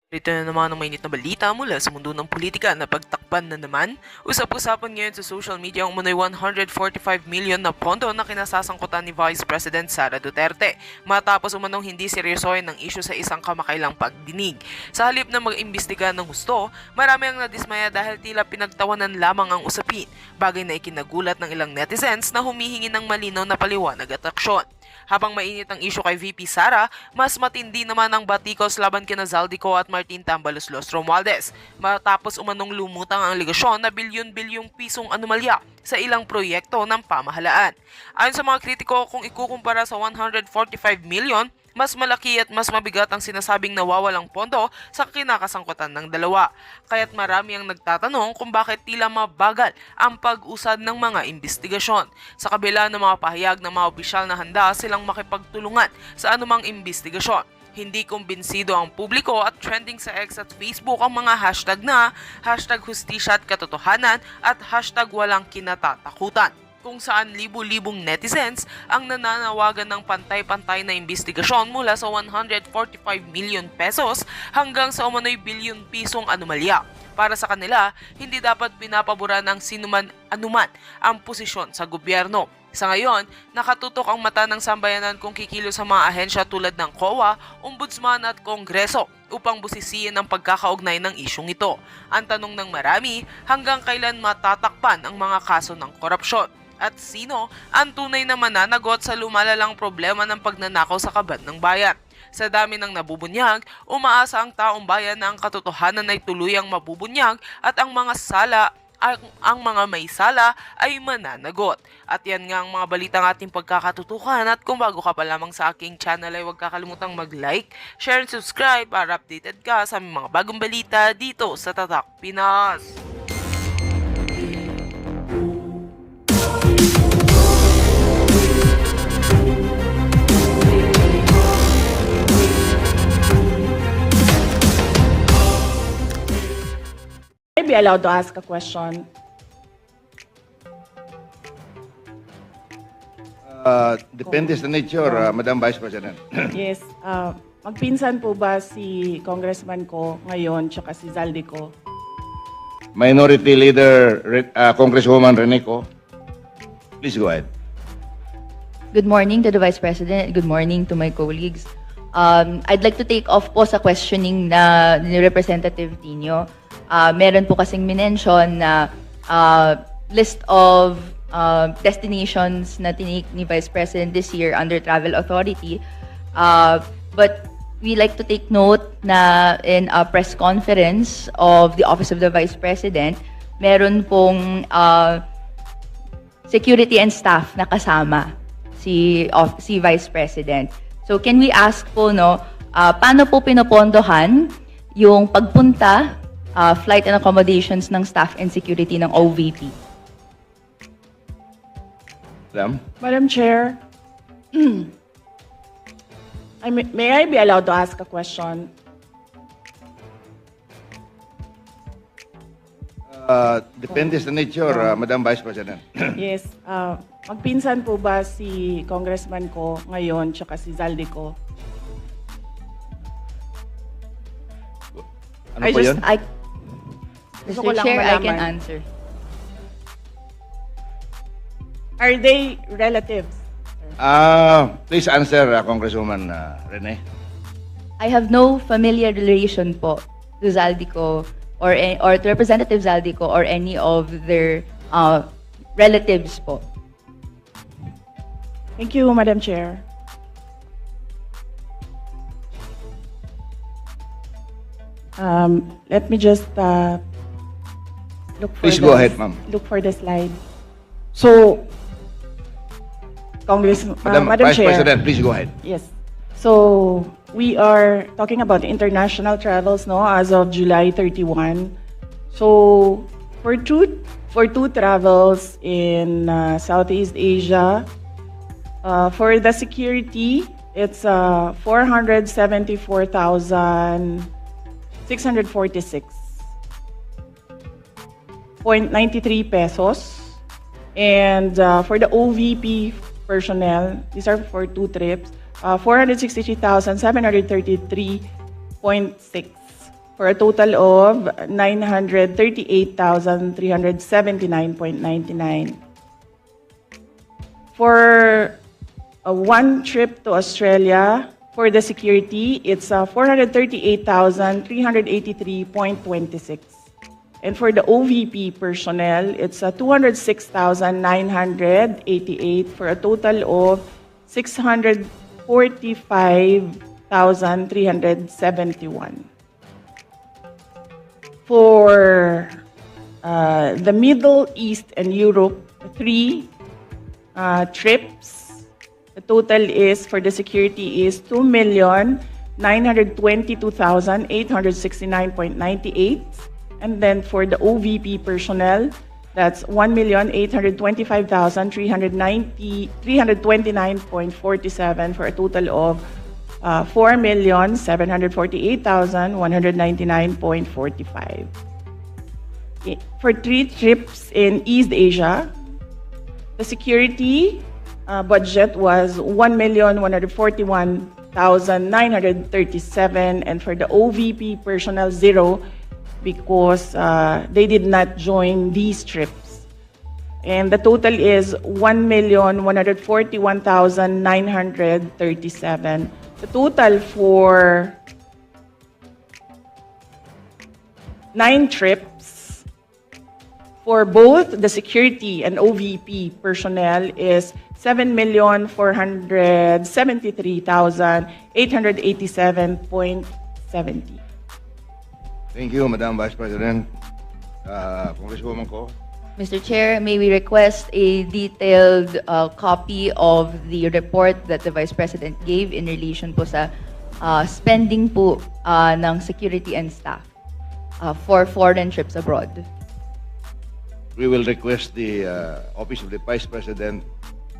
Ito na naman ang mainit na balita mula sa mundo ng politika na pagtakpan na naman. Usap-usapan ngayon sa social media ang umunoy 145 million na pondo na kinasasangkutan ni Vice President Sara Duterte matapos umanong hindi seryosohin ng isyu sa isang kamakailang pagdinig. Sa halip na mag-imbestiga ng gusto, marami ang nadismaya dahil tila pinagtawanan lamang ang usapin, bagay na ikinagulat ng ilang netizens na humihingi ng malinaw na paliwanag at aksyon. Habang mainit ang isyu kay VP Sara, mas matindi naman ang batikos laban kina Zaldico at Martin Tambaloslos Romualdez matapos umanong lumutang ang aligasyon na bilyon-bilyong pisong anomalya sa ilang proyekto ng pamahalaan. Ayon sa mga kritiko, kung ikukumpara sa 145 million, mas malaki at mas mabigat ang sinasabing nawawalang pondo sa kinakasangkutan ng dalawa. Kaya't marami ang nagtatanong kung bakit tila mabagal ang pag-usad ng mga imbestigasyon. Sa kabila ng mga pahayag ng mga opisyal na handa silang makipagtulungan sa anumang imbestigasyon, hindi kumbinsido ang publiko at trending sa X at Facebook ang mga hashtag na #hustisya at katotohanan at #walang kinatatakutan, kung saan libu-libong netizens ang nananawagan ng pantay-pantay na imbestigasyon mula sa 145 million pesos hanggang sa umano'y bilyon pisong anomalya. Para sa kanila, hindi dapat pinapaboran ng sinuman-anuman ang posisyon sa gobyerno. Sa ngayon, nakatutok ang mata ng sambayanan kung kikilos sa mga ahensya tulad ng COA, Ombudsman at Kongreso upang busisiin ang pagkakaugnay ng isyong ito. Ang tanong ng marami, hanggang kailan matatakpan ang mga kaso ng korupsyon? At sino ang tunay na mananagot sa lumalalang problema ng pagnanakaw sa kaban ng bayan? Sa dami ng nabubunyag, umaasa ang taong bayan na ang katotohanan ay tuluyang mabubunyag at ang mga may sala ay mananagot. At yan nga ang mga balitang ating pagkakatutukan, at kung bago ka pa lamang sa aking channel ay huwag kakalimutang mag-like, share and subscribe para updated ka sa aming mga bagong balita dito sa Tatak Pinas. I be allowed to ask a question? Depende sa nature, Madam Vice President. Yes. Magpinsan po ba si Congressman ko ngayon tsaka si Zaldico? Minority Leader, Congresswoman Reneco, please go ahead. Good morning to the Vice President. Good morning to my colleagues. I'd like to take off po sa questioning na ni Representative Tino. Meron po kasing minention na list of destinations na tinake ni Vice President this year under Travel Authority. But we like to take note na in a press conference of the Office of the Vice President, meron pong security and staff na kasama si Vice President. So can we ask po, paano po pinopondohan yung pagpunta, flight and accommodations ng staff and security ng OVP? Madam Chair, may I be allowed to ask a question? Depende sa nature, Madam Vice President. Yes. Magpinsan po ba si Congressman ko ngayon tsaka si Zaldico? Ano po yun? Gusto ko Mr. lang Chair, I can malaman. answer. Are they relatives? Please answer, Congresswoman Rene. I have no familiar relation po to Zaldico or to Representative Zaldico or any of their relatives po. Thank you, Madam Chair. Let me just look for Please go ahead, ma'am. Look for the slide. So, Madam Madam Vice Chair. President, please go ahead. Yes. So, we are talking about international travels, as of July 31. So, for two travels in Southeast Asia, for the security, it's 474,646.93 pesos. And for the OVP personnel, these are for two trips, 463,733.6 for a total of 938,379.99. For one trip to Australia, for the security, it's 438,383.26. And for the OVP personnel, it's 206,988 for a total of 645,371. For the Middle East and Europe, 3 trips. The total is for the security is 2,922,869.98. And then for the OVP personnel, that's 329.47 for a total of 4,748,199.45. For 3 trips in East Asia, the security budget was 1,141,937, and for the OVP personnel, 0, because they did not join these trips. And the total is 1,141,937. The total for 9 trips for both the security and OVP personnel is 7,473,887.70. Thank you, Madam Vice President. Congresswoman Ko. Mr. Chair, may we request a detailed copy of the report that the Vice President gave in relation po sa spending po ng security and staff for foreign trips abroad. We will request the Office of the Vice President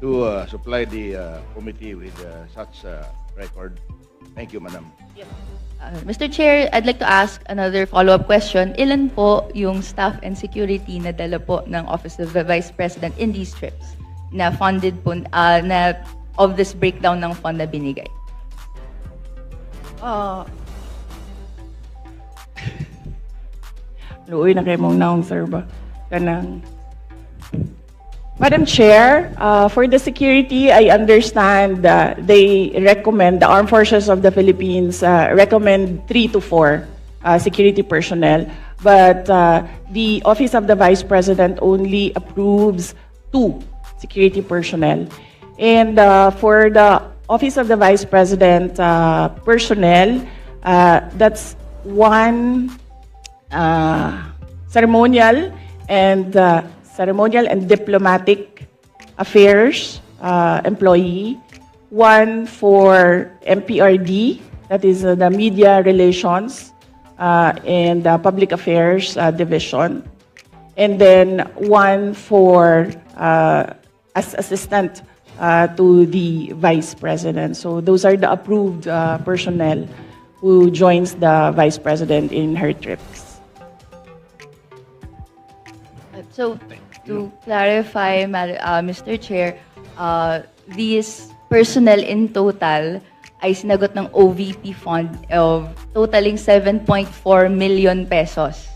to supply the committee with such record. Thank you, Madam. Mr. Chair, I'd like to ask another follow-up question. Ilan po yung staff and security na dala po ng Office of the Vice President in these trips na funded po, na of this breakdown ng fund na binigay? Luoy na kayo mong naong, sir ba? Kanang. Madam Chair, for the security, I understand they recommend, the Armed Forces of the Philippines recommend 3 to 4 security personnel, but the Office of the Vice President only approves 2 security personnel. And for the Office of the Vice President personnel, that's 1 ceremonial and diplomatic affairs employee, 1 for MPRD, that is the Media Relations and Public Affairs Division, and then 1 for as assistant to the Vice President. So those are the approved personnel who joins the Vice President in her trips. So, to clarify, Mr. Chair, these personnel in total ay sinagot ng OVP fund of totaling 7.4 million pesos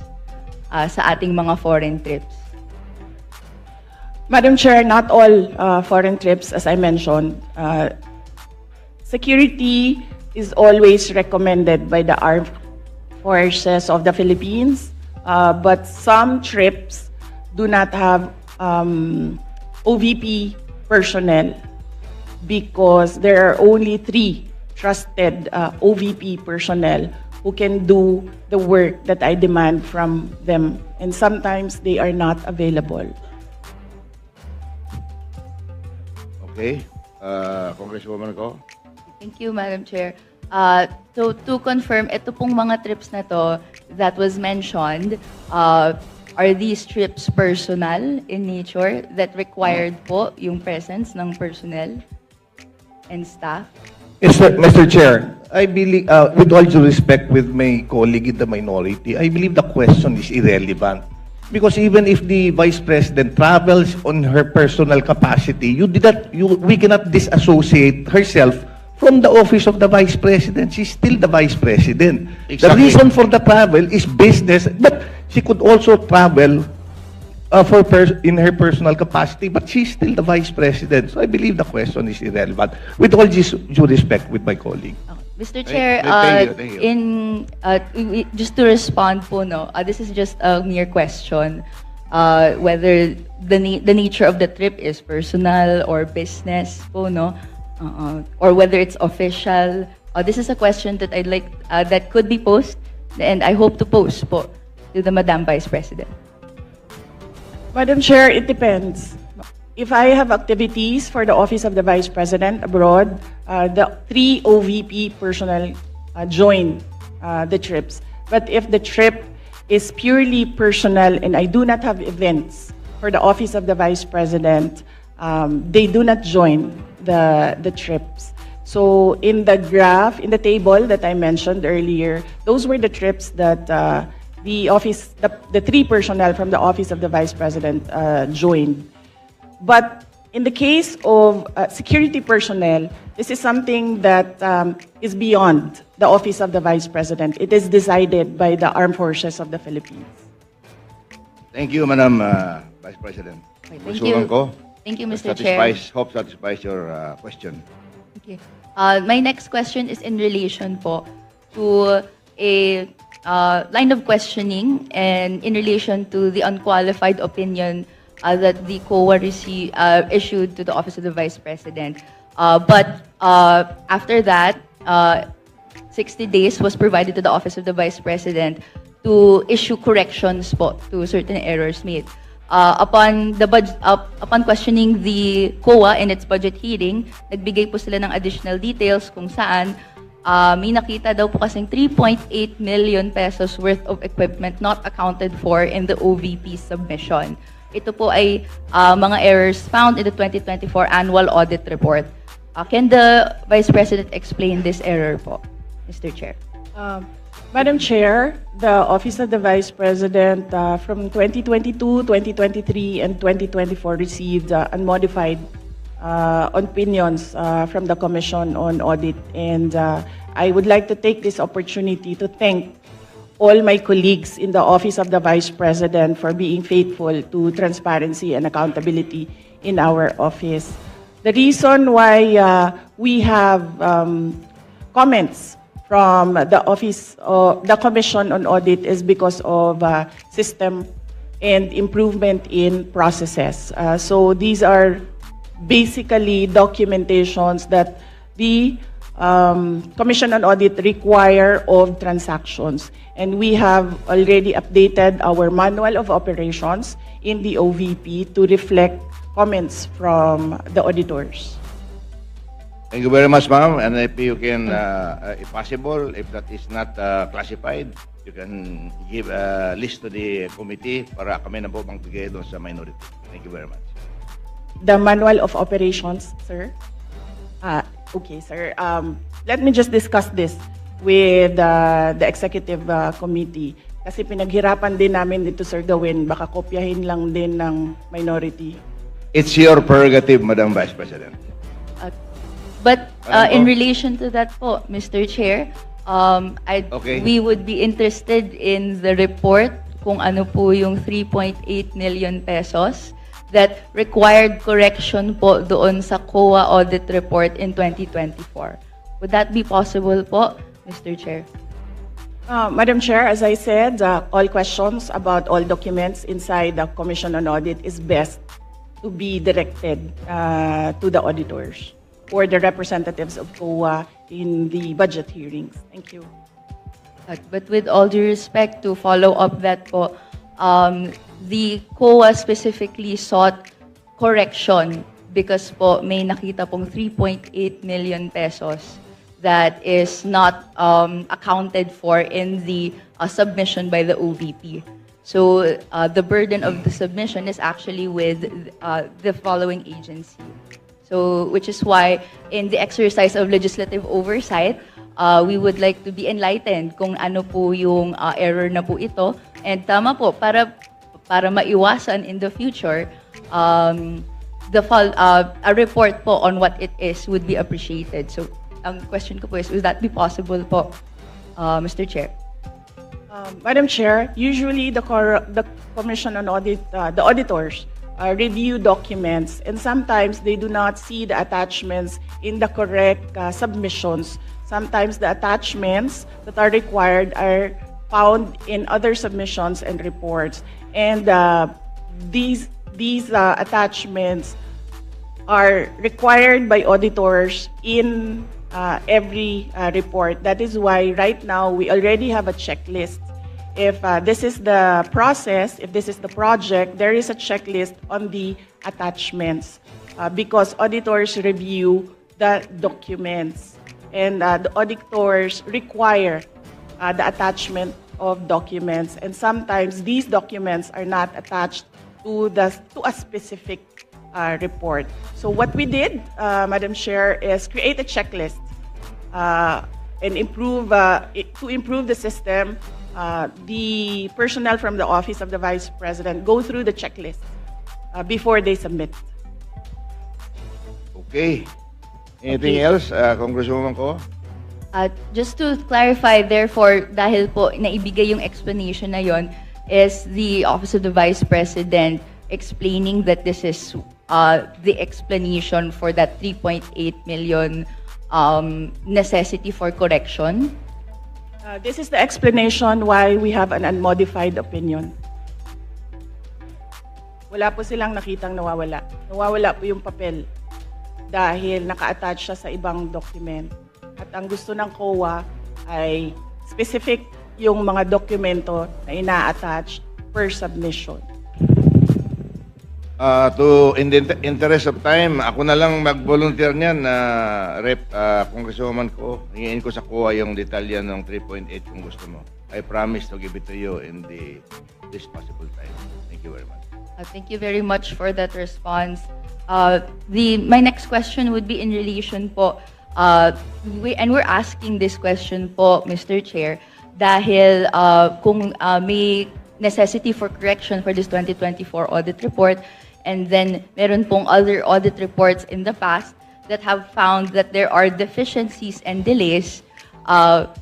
sa ating mga foreign trips. Madam Chair, not all foreign trips, as I mentioned. Security is always recommended by the Armed Forces of the Philippines, but some trips do not have OVP personnel because there are only 3 trusted OVP personnel who can do the work that I demand from them, and sometimes they are not available. Okay. Congresswoman Ko. Thank you, Madam Chair. So, to confirm, ito pong mga trips na to that was mentioned, are these trips personal in nature that required po yung presence ng personnel and staff? Mr. Chair, I believe, with all due respect with my colleague in the minority, I believe the question is irrelevant. Because even if the Vice President travels on her personal capacity, we cannot disassociate herself from the office of the Vice President. She's still the Vice President. The Exactly. reason for the travel is business, but she could also travel in her personal capacity, but she's still the Vice President. So I believe the question is irrelevant. With all due respect with my colleague. Mr. Chair, thank you. just to respond po, no, this is just a mere question. Whether the nature of the trip is personal or business po, no, or whether it's official. This is a question that I'd like that could be posed, and I hope to pose po to the Madam Vice President. Madam Chair, it depends. If I have activities for the Office of the Vice President abroad, the 3 OVP personnel join the trips. But if the trip is purely personal and I do not have events for the Office of the Vice President, they do not join the trips. So in the graph, in the table that I mentioned earlier, those were the trips that the 3 personnel from the Office of the Vice President joined. But in the case of security personnel, this is something that is beyond the Office of the Vice President. It is decided by the Armed Forces of the Philippines. Thank you, Madam Vice President. Okay, thank Masukan you. ko. Thank you, Mr. Chair. Hope satisfies your question. Okay. My next question is in relation po to a line of questioning and in relation to the unqualified opinion that the COA issued to the Office of the Vice President. But after that, 60 days was provided to the Office of the Vice President to issue corrections po to certain errors made. Upon questioning the COA in its budget hearing, nagbigay po sila ng additional details kung saan may nakita daw po kasing 3.8 million pesos worth of equipment not accounted for in the OVP submission. Ito po ay mga errors found in the 2024 annual audit report. Can the Vice President explain this error po, Mr. Chair? Madam Chair, the Office of the Vice President from 2022, 2023, and 2024 received unmodified opinions from the Commission on Audit. And I would like to take this opportunity to thank all my colleagues in the Office of the Vice President for being faithful to transparency and accountability in our office. The reason why we have comments from the Office of the Commission on Audit is because of system and improvement in processes. So these are basically documentations that the Commission on Audit require of transactions. And we have already updated our manual of operations in the OVP to reflect comments from the auditors. Thank you very much, ma'am. And if you can, if possible, if that is not classified, you can give a list to the committee para kami na po magbigay doon sa minority. Thank you very much. The manual of operations, sir? Okay, sir. Let me just discuss this with the executive committee. Kasi pinaghirapan din namin dito, Sir Gawin. Baka kopyahin lang din ng minority. It's your prerogative, Madam Vice President. But Ano in po? relation to that po, Mr. Chair, Okay. we would be interested in the report kung ano po yung 3.8 million pesos that required correction po doon sa COA audit report in 2024. Would that be possible po, Mr. Chair? Madam Chair, as I said, all questions about all documents inside the Commission on Audit is best to be directed to the auditors or the representatives of COA in the budget hearings. Thank you. But with all due respect, to follow up that po, the COA specifically sought correction because po may nakita pong 3.8 million pesos that is not accounted for in the submission by the OVP. So the burden of the submission is actually with the following agency. So which is why in the exercise of legislative oversight, we would like to be enlightened kung ano po yung error na po ito. And tama po, para maiwasan in the future, a report po on what it is would be appreciated. So ang question ko po is, would that be possible po, Mr. Chair? Madam Chair, usually the Commission on Audit, the auditors review documents, and sometimes they do not see the attachments in the correct submissions. Sometimes the attachments that are required are found in other submissions and reports, and these attachments are required by auditors in every report. That is why right now we already have a checklist. If this is the process, if this is the project, there is a checklist on the attachments because auditors review the documents, and the auditors require the attachment of documents, and sometimes these documents are not attached to a specific report. So what we did, Madam Chair, is create a checklist and to improve the system. The personnel from the Office of the Vice President go through the checklist before they submit. Okay. Anything else, Congresswoman Ko? Just to clarify, therefore, dahil po naibigay yung explanation na yon, is the Office of the Vice President explaining that this is the explanation for that 3.8 million necessity for correction? This is the explanation why we have an unmodified opinion. Wala po silang nakitang nawawala. Nawawala po yung papel dahil naka-attach siya sa ibang document. At ang gusto ng COA ay specific yung mga dokumento na ina-attach per submission. In the interest of time, ako na lang mag-volunteer niyan na Congresswoman Ko. Hingin ko sa COA yung detalya ng 3.8 kung gusto mo. I promise to give it to you in this possible time. Thank you very much. Thank you very much for that response. My next question would be in relation po, we're asking this question po, Mr. Chair, dahil kung may necessity for correction for this 2024 audit report, and then meron pong other audit reports in the past that have found that there are deficiencies and delays,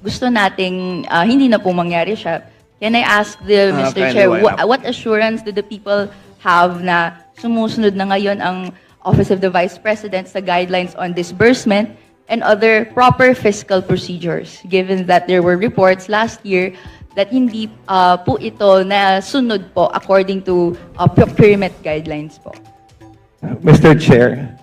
gusto nating hindi na po mangyari siya. Can I ask the Mr. Chair, what assurance do the people have na sumusunod na ngayon ang Office of the Vice President sa guidelines on disbursement and other proper fiscal procedures, given that there were reports last year that hindi po ito na sunod po according to procurement guidelines po? Mr. Chair,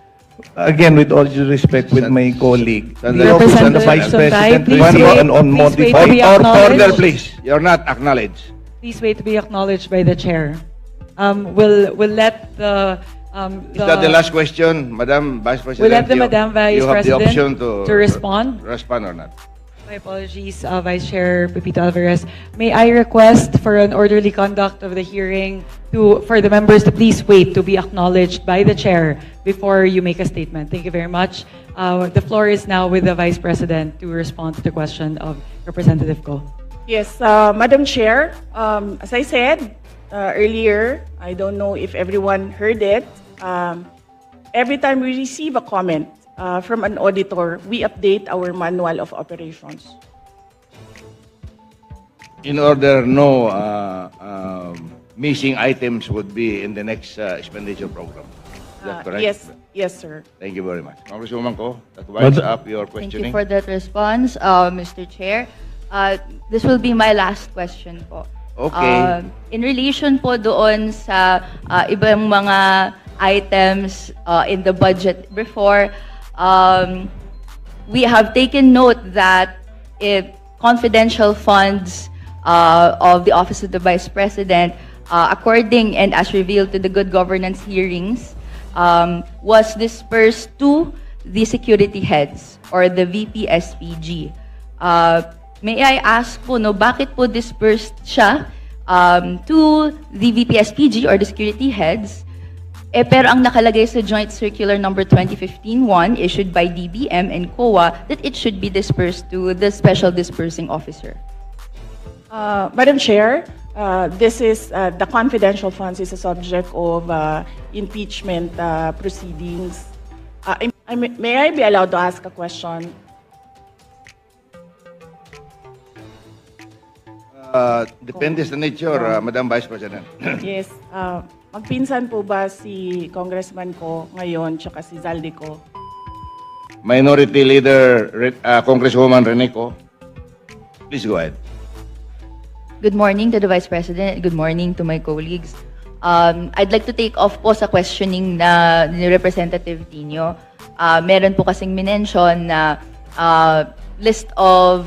again, with all due respect with my colleague, the Sandali. Office of the Vice Representative President Sonday, review please an wait. unmodified Please wait to be acknowledged. Order, please. You're not acknowledged. Please wait to be acknowledged by the chair. We'll let the Is that the last question, Madam Vice President? We'll let the Madam Vice You have the President option to respond. Respond or not. My apologies, Vice Chair Pepito Alvarez. May I request for an orderly conduct of the hearing for the members to please wait to be acknowledged by the chair before you make a statement. Thank you very much. The floor is now with the Vice President to respond to the question of Representative Ko. Yes, Madam Chair, as I said earlier, I don't know if everyone heard it. Every time we receive a comment from an auditor, we update our manual of operations. In order no missing items would be in the next expenditure program. Is that correct? Yes, sir. Thank you very much. Congresswoman Ko, that winds up your Thank questioning. you for that response, Mr. Chair. This will be my last question po. Okay. In relation po doon sa ibang mga items in the budget before, we have taken note that if confidential funds of the Office of the Vice President, according and as revealed to the good governance hearings, was dispersed to the security heads or the VP-SPG. May I ask po, no, bakit po dispersed siya to the VP-SPG or the security heads? Pero ang nakalagay sa Joint Circular Number 2015-1 issued by DBM and COA that it should be dispersed to the Special Disbursing Officer. Madam Chair, this is the confidential funds is a subject of impeachment proceedings. May I be allowed to ask a question? Depende sa nature, Madam Vice President. Yes. Magpinsan po ba si Congressman ko ngayon tsaka si Zaldi ko? Minority Leader, Congresswoman Reneco, please go ahead. Good morning to the Vice President. Good morning to my colleagues. I'd like to take off po sa questioning na ni Representative Tino. Meron po kasing minention na list of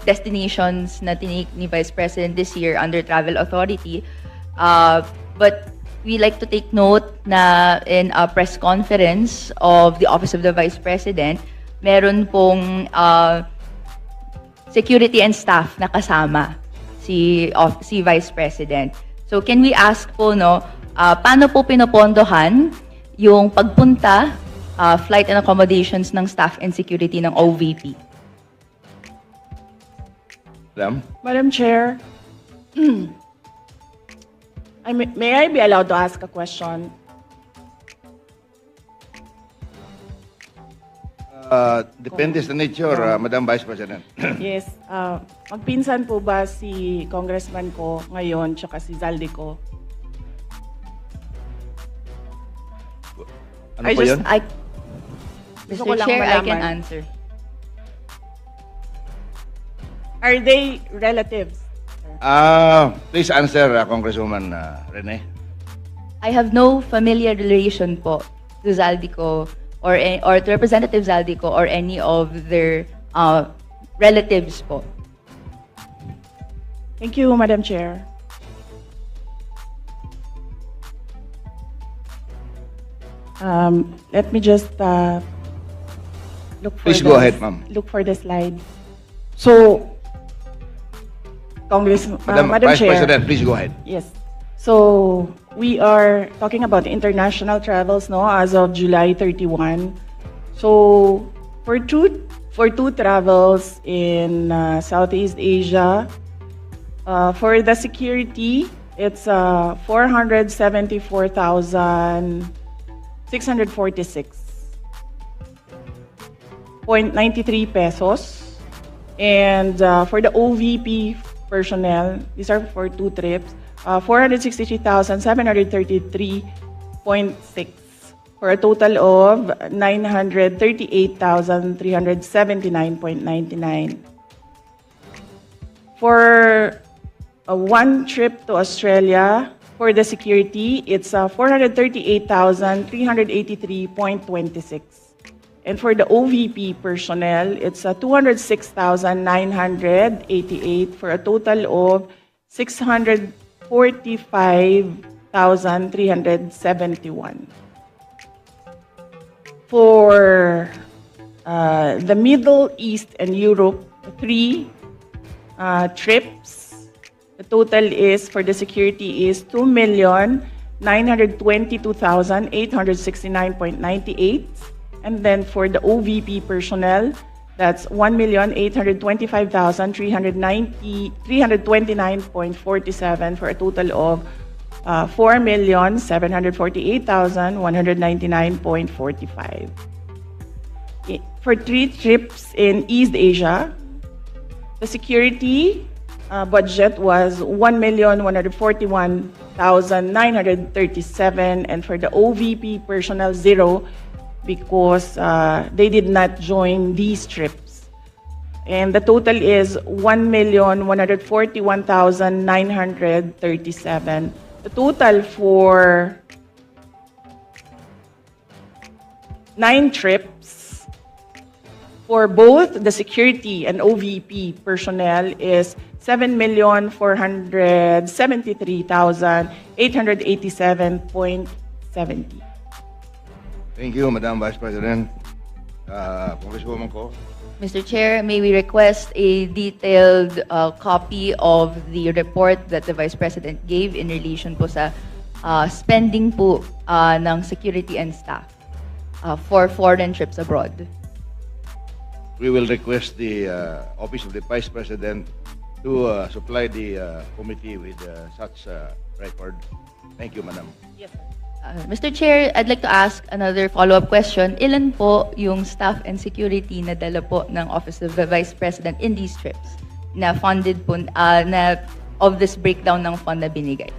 destinations na tinake ni Vice President this year under Travel Authority. But we like to take note na in a press conference of the Office of the Vice President, meron pong security and staff na kasama si Vice President. So can we ask po, no, paano po pinopondohan yung pagpunta, flight and accommodations ng staff and security ng OVP? Madam Chair, may I be allowed to ask a question? Depende sa nature, Madam Vice President. Yes. Magpinsan po ba si Congressman ko ngayon tsaka si Zaldi ko? Ano po yun? Gusto ko Mr. lang Chair, I can malaman. answer. Are they relatives? Please answer, Congresswoman Rene. I have no familiar relation po to Zaldico or to Representative Zaldico or any of their relatives po. Thank you, Madam Chair. Let me just look for Please go ahead, ma'am. Look for the slide. So, Madam Madam Vice Chair. President, please go ahead. Yes. So, we are talking about international travels, no, as of July 31. So, for two travels in Southeast Asia, for the security, it's 474,646.93 pesos. And for the OVP personnel, these are for two trips, 463,733.6 for a total of 938,379.99. For one trip to Australia, for the security, it's 438,383.26. And for the OVP personnel, it's 206,988 for a total of 645,371. For the Middle East and Europe, 3 trips, the total is for the security is 2,922,869.98. And then for the OVP personnel, that's 1,825,329.47 for a total of 4,748,199.45. For 3 trips in East Asia, the security budget was 1,141,937, and for the OVP personnel, 0, because they did not join these trips. And the total is 1,141,937. The total for 9 trips for both the security and OVP personnel is 7,473,887.70. Thank you, Madam Vice President. Congresswoman ko. Mr. Chair, may we request a detailed copy of the report that the Vice President gave in relation po sa spending po ng security and staff for foreign trips abroad. We will request the Office of the Vice President to supply the committee with such record. Thank you, Madam. Yes, sir. Mr. Chair, I'd like to ask another follow-up question. Ilan po yung staff and security na dala po ng Office of the Vice President in these trips? na funded po, na of this breakdown ng fund na binigay?